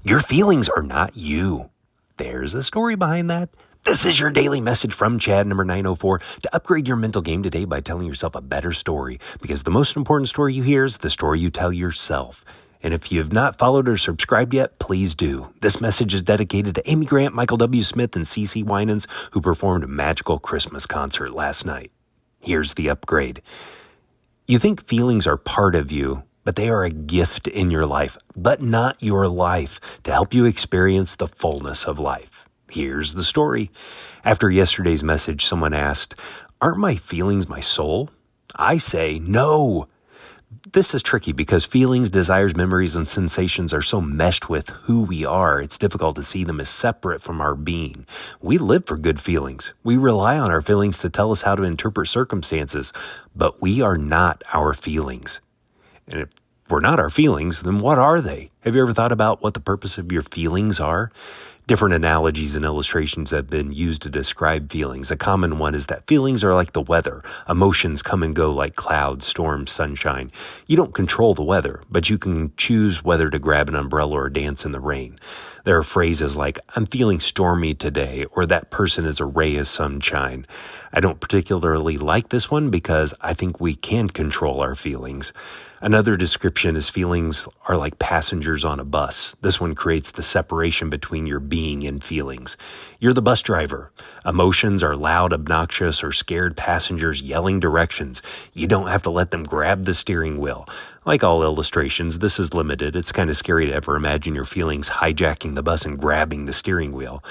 Your feelings are not you. There's a story behind that. This is your daily message from Chad number 904 to upgrade your mental game today by telling yourself a better story, because the most important story you hear is the story you tell yourself. And if you have not followed or subscribed yet, please do. This message is dedicated to Amy Grant, Michael W. Smith, and CeCe Winans, who performed a magical Christmas concert last night. Here's the upgrade. You think feelings are part of you, but they are a gift in your life, but not your life, to help you experience the fullness of life. Here's the story. After yesterday's message, someone asked, "Aren't my feelings my soul?" I say, no. This is tricky because feelings, desires, memories, and sensations are so meshed with who we are, it's difficult to see them as separate from our being. We live for good feelings. We rely on our feelings to tell us how to interpret circumstances, but we are not our feelings. And if we're not our feelings, then what are they? Have you ever thought about what the purpose of your feelings are? Different analogies and illustrations have been used to describe feelings. A common one is that feelings are like the weather. Emotions come and go like clouds, storms, sunshine. You don't control the weather, but you can choose whether to grab an umbrella or dance in the rain. There are phrases like, "I'm feeling stormy today," or "that person is a ray of sunshine." I don't particularly like this one because I think we can control our feelings. Another description is feelings are like passengers on a bus. This one creates the separation between your being and feelings. You're the bus driver. Emotions are loud, obnoxious, or scared passengers yelling directions. You don't have to let them grab the steering wheel. Like all illustrations, this is limited. It's kind of scary to ever imagine your feelings hijacking the bus and grabbing the steering wheel.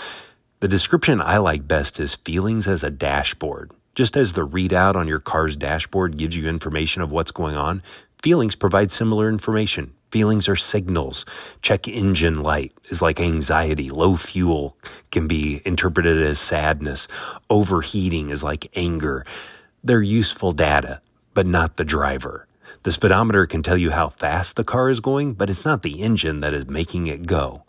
The description I like best is feelings as a dashboard. Just as the readout on your car's dashboard gives you information of what's going on, feelings provide similar information. Feelings are signals. Check engine light is like anxiety. Low fuel can be interpreted as sadness. Overheating is like anger. They're useful data, but not the driver. The speedometer can tell you how fast the car is going, but it's not the engine that is making it go.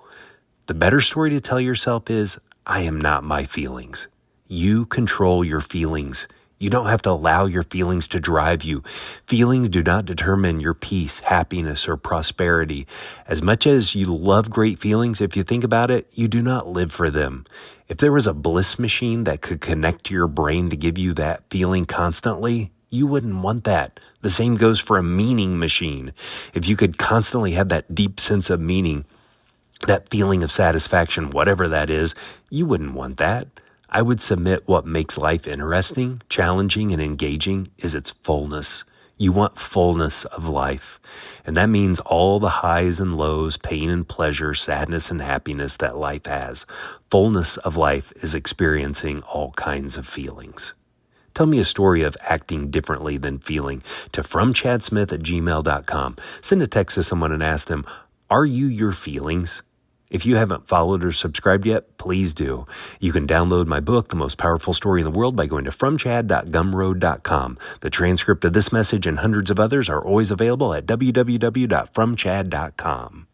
The better story to tell yourself is, I am not my feelings. You control your feelings. You don't have to allow your feelings to drive you. Feelings do not determine your peace, happiness, or prosperity. As much as you love great feelings, if you think about it, you do not live for them. If there was a bliss machine that could connect to your brain to give you that feeling constantly, you wouldn't want that. The same goes for a meaning machine. If you could constantly have that deep sense of meaning, that feeling of satisfaction, whatever that is, you wouldn't want that. I would submit what makes life interesting, challenging, and engaging is its fullness. You want fullness of life. And that means all the highs and lows, pain and pleasure, sadness and happiness that life has. Fullness of life is experiencing all kinds of feelings. Tell me a story of acting differently than feeling to fromchadsmith@gmail.com. Send a text to someone and ask them, are you your feelings? If you haven't followed or subscribed yet, please do. You can download my book, The Most Powerful Story in the World, by going to fromchad.gumroad.com. The transcript of this message and hundreds of others are always available at www.fromchad.com.